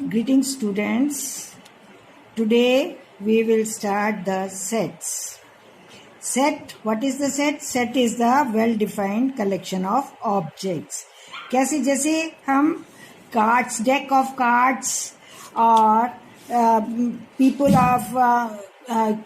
Greetings students. Today we will start the sets. Set, what is the set? Set is the well-defined collection of objects. कैसे? जैसे हम cards, deck of cards और people of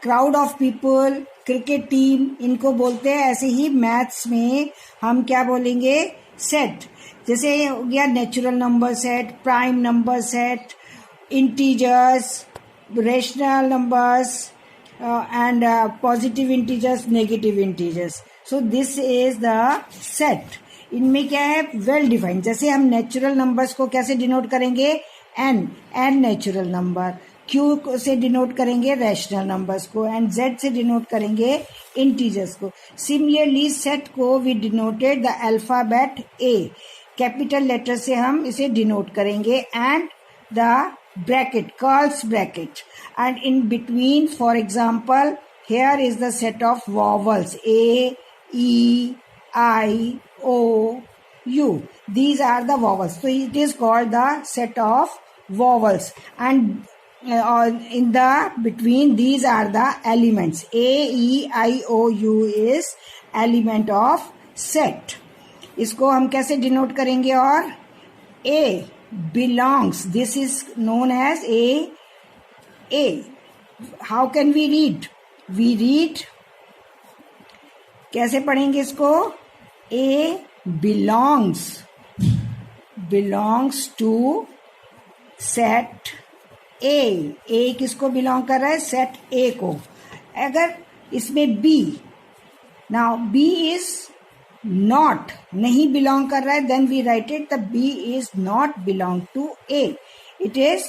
crowd of people, cricket team, इनको बोलते हैं. ऐसे ही maths में हम क्या बोलेंगे? सेट. जैसे हो गया natural number set, prime number set, integers, rational numbers and positive integers, negative integers. So this is the set. इनमें क्या है? Well defined. जैसे हम नेचुरल नंबर्स को कैसे डिनोट करेंगे? N natural number. क्यू से डिनोट करेंगे रैशनल नंबर्स को, एंड जेड से डिनोट करेंगे इंटीजर्स को. सिमिलरली सेट को we denoted the alphabet A. Capital letter से हम इसे डिनोट करेंगे, and the bracket, curls bracket, and in between, for example, here is the set of vowels A, E, I, O, U. These are the vowels. So it is called the set of vowels, and in the between these are the elements. A, E, I, O, U is element of set. इसको हम कैसे denote करेंगे? और A belongs, this is known as A. How can we read? We read, कैसे पढ़ेंगे इसको? A belongs to set A. A किसको belong कर रहा है? सेट A को. अगर इसमें B, now B is not, नहीं बिलोंग कर रहा है, then we write it the B is not belong to A. It is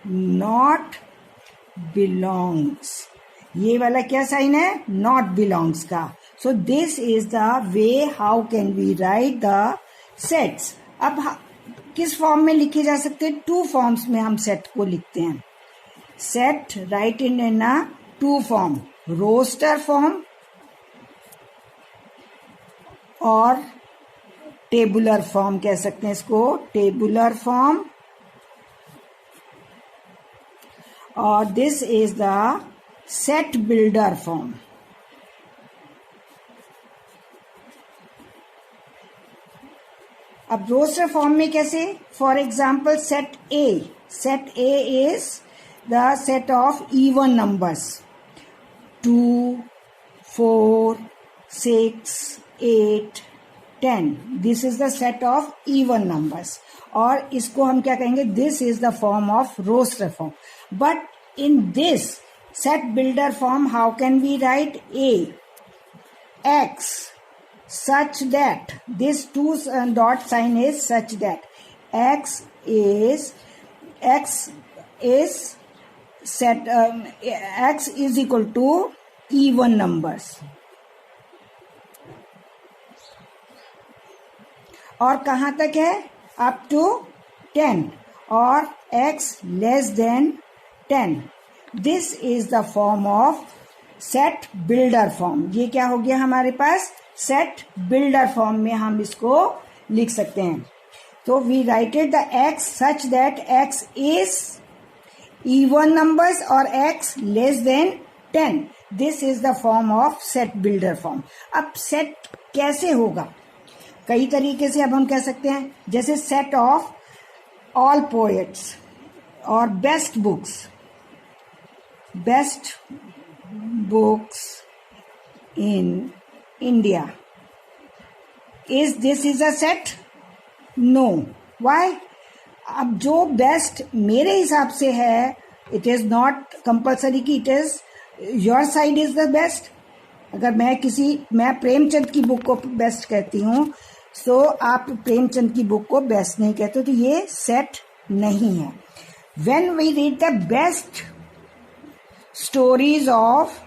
not belongs. ये वाला क्या साइन है? not belongs का. So this is the way how can we write the sets. अब किस फॉर्म में लिखे जा सकते हैं? टू फॉर्म्स में हम सेट को लिखते हैं. Set write in a two form, roster form और टेबुलर फॉर्म कह सकते हैं इसको. टेबुलर फॉर्म, और this is the set builder form. अब रोस्टर फॉर्म में कैसे? For example set A. Set A is the set of even numbers 2, 4, 6, 8, 10. This is the set of even numbers. और इसको हम क्या कहेंगे? This is the form of roster form. But in this set builder form, how can we write A? X such that, this two dot sign is such that X is set, X is equal to even numbers. और कहाँ तक है? Up to 10, और x less than 10. This is the form of set builder form. ये क्या हो गया हमारे पास? सेट बिल्डर फॉर्म में हम इसको लिख सकते हैं. तो we writed the x such that x is even numbers और x less than 10. This is the form of set builder form. अब सेट कैसे होगा? कई तरीके से अब हम कह सकते हैं. जैसे सेट ऑफ ऑल पोएट्स और best books in India. Is a set? No. Why? अब जो बेस्ट मेरे हिसाब से है, इट इज नॉट कंपल्सरी कि it is your side is the best. अगर मैं प्रेमचंद की बुक को बेस्ट कहती हूँ, सो आप प्रेमचंद की बुक को बेस्ट नहीं कहते, तो ये सेट नहीं है. When we read the best stories of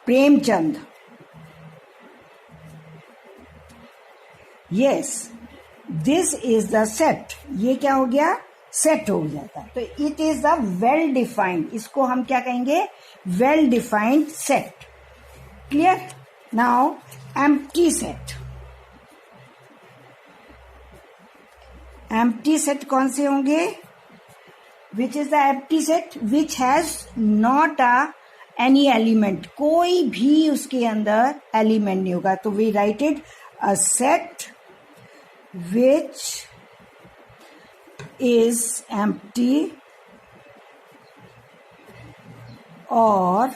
Premchand, yes, this is the set. ये क्या हो गया? सेट हो जाता है. तो it is the well defined. इसको हम क्या कहेंगे? Well defined set. Clear? Now empty set. Empty set कौन से होंगे? which is the empty set which has not a any element, कोई भी उसके अंदर element नहीं होगा. तो we write it a set which is empty or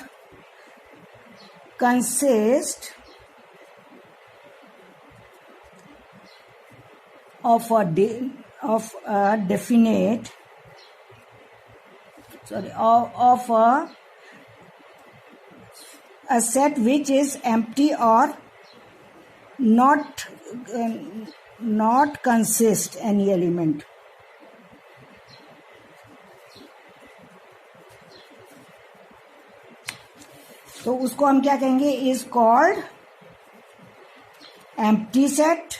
consists of a definite of a set which is empty or not consist any element. तो उसको हम क्या कहेंगे, इज कॉल्ड एम्प्टी सेट,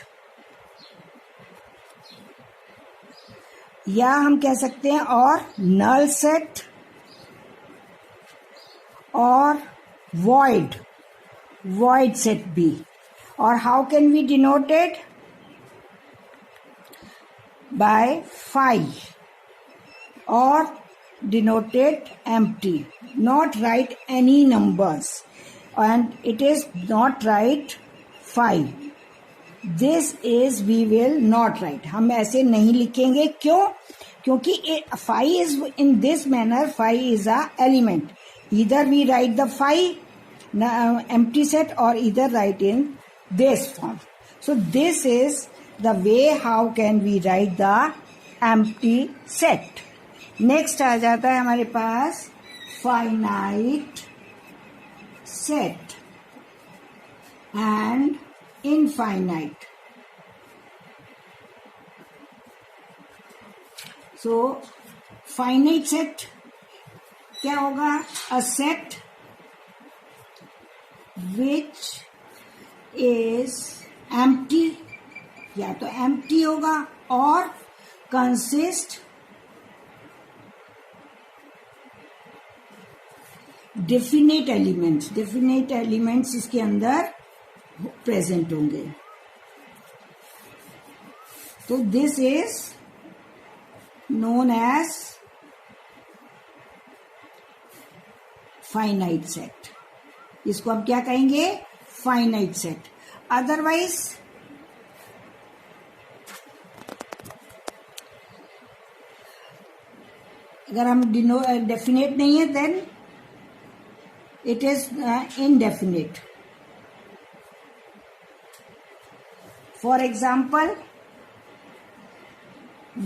या हम कह सकते हैं और नल सेट और void set भी. और how can we denote it? By phi, or denoted empty, not write any numbers, and it is not write phi. This is we will not write. हम ऐसे नहीं लिखेंगे. क्यों? क्योंकि phi is in this manner. Phi is a element. Either we write the phi empty set or either write in this form. So this is the way how can we write the empty set. Next आ जाता है हमारे पास finite set and infinite. So finite set क्या होगा? A set which is empty, या तो empty होगा और consist definite elements इसके अंदर प्रेजेंट होंगे. तो this is known as finite set. इसको हम क्या कहेंगे? Finite set. अदरवाइज अगर हम डेफिनेट नहीं है then it is indefinite. For example,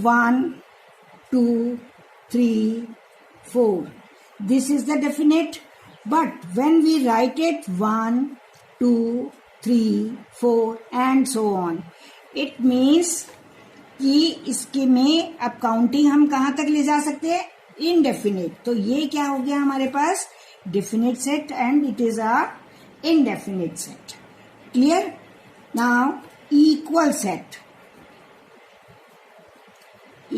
1, 2, 3, 4. This is the definite, but when we write it 1, 2, 3, 4 and so on, it means कि इसके में अब काउंटिंग हम कहाँ तक ले जा सकते हैं? इनडेफिनेट. तो ये क्या हो गया हमारे पास? Definite set, and it is a indefinite set. Clear? Now equal set.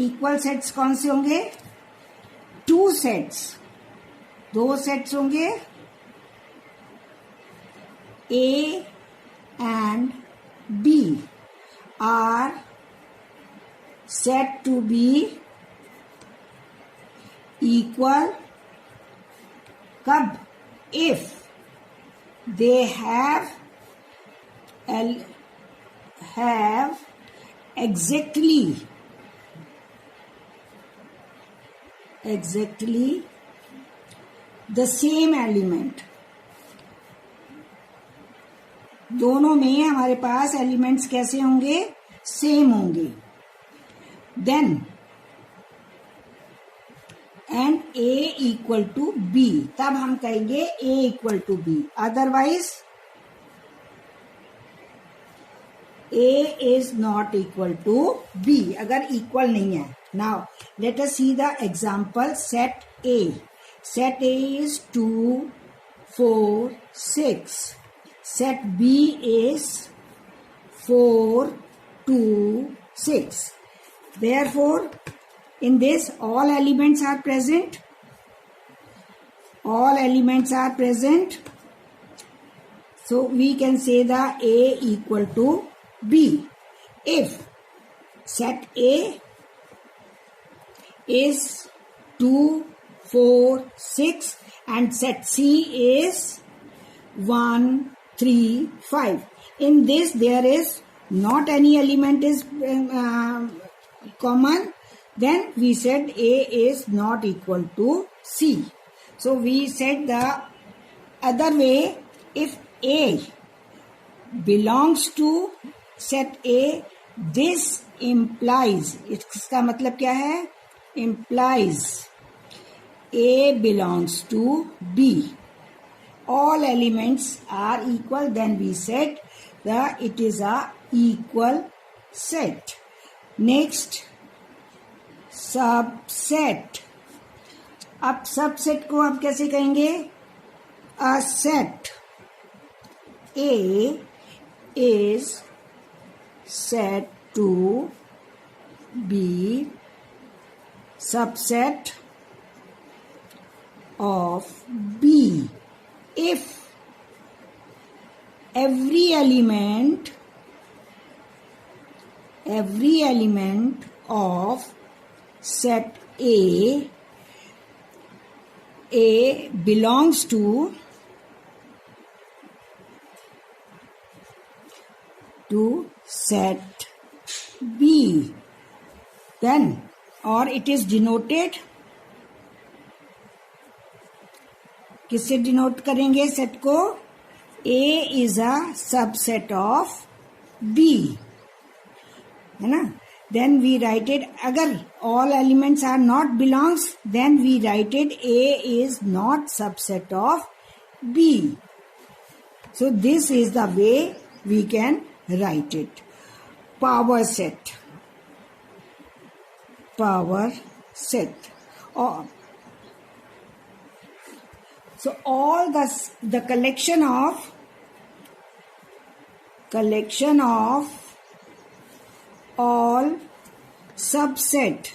Equal sets कौन से होंगे? Two sets. दो sets होंगे A and B are said to be equal कब? If they have exactly the same element. दोनों में हमारे पास elements कैसे होंगे? सेम होंगे. Then and A equal to B, तब हम कहेंगे A equal to B. Otherwise A is not equal to B. अगर equal नहीं है. Now let us see the example. Set A. Set A is 2, 4, 6. Set B is 4, 2, 6. Therefore in this all elements are present. All elements are present. So we can say the A equal to B. If set A is 2, 4, 6, and set C is 1, 3, 5. In this there is not any element is common. Then we said A is not equal to C. So we said the other way, if A belongs to set A, this implies, इसका मतलब क्या है? Implies A belongs to B. All elements are equal, then we said that it is a equal set. Next, subset. अब subset को आप कैसे कहेंगे? A set A is said to be subset of B if every element of set A belongs to set B, then, or it is denoted, किससे denote करेंगे set को? A is a subset of B, है ना? Then we write it, अगर all elements are not belongs, then we write it A is not subset of B. So this is the way we can write it. Power set. Or so all the collection of all subset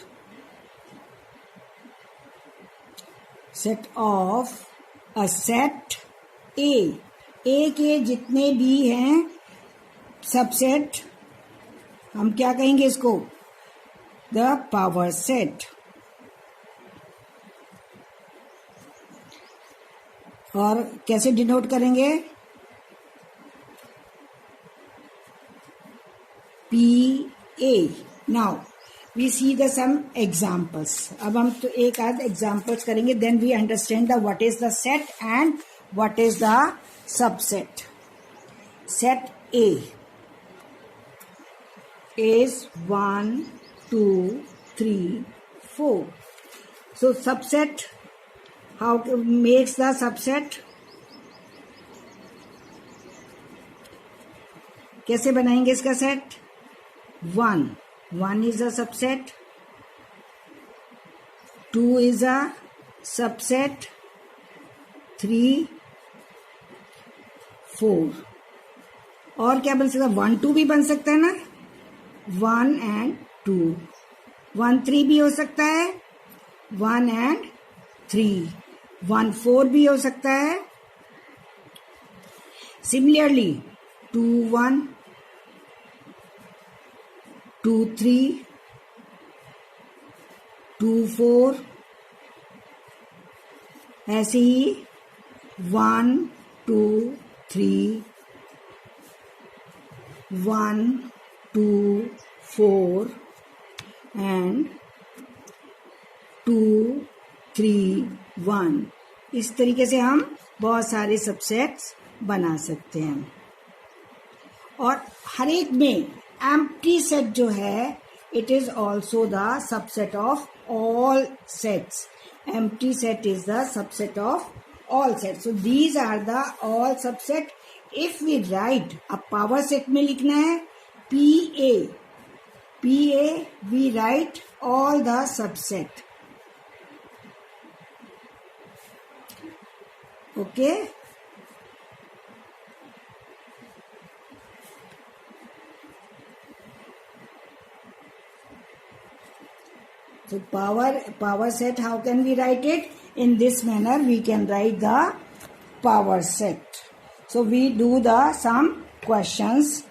set of a set A के जितने भी हैं subset, हम क्या कहेंगे इसको? The power set. और कैसे डिनोट करेंगे? PA. Now we see the some examples. अब हम तो एक आध examples करेंगे, then we understand the what is the set and what is the subset. Set A is 1, 2, 3, 4. So subset, how makes the subset? कैसे बनाएंगे इसका set? 1 is a subset, 2 is a subset, 3, 4. और क्या बन सकता है? 1, 2 भी बन सकता है ना? 1 and 2. 1, 3 भी हो सकता है. 1 and 3. 1, 4 भी हो सकता है. Similarly, 2, 1, 2, 3, 2, 4. ऐसे ही 1, 2, 3, 1, 2, 4 and 2, 3, 1. इस तरीके से हम बहुत सारे सबसेट्स बना सकते हैं. और हर एक में एम्प्टी सेट जो है, it is also the subset of all sets. Empty set is the subset of all sets. So these are the all subset. If we write a power set में लिखना है PA, we write all the subset. Okay. So power set, how can we write it? In this manner we can write the power set. So we do some questions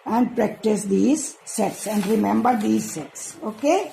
and practice these sets and remember these sets. Okay.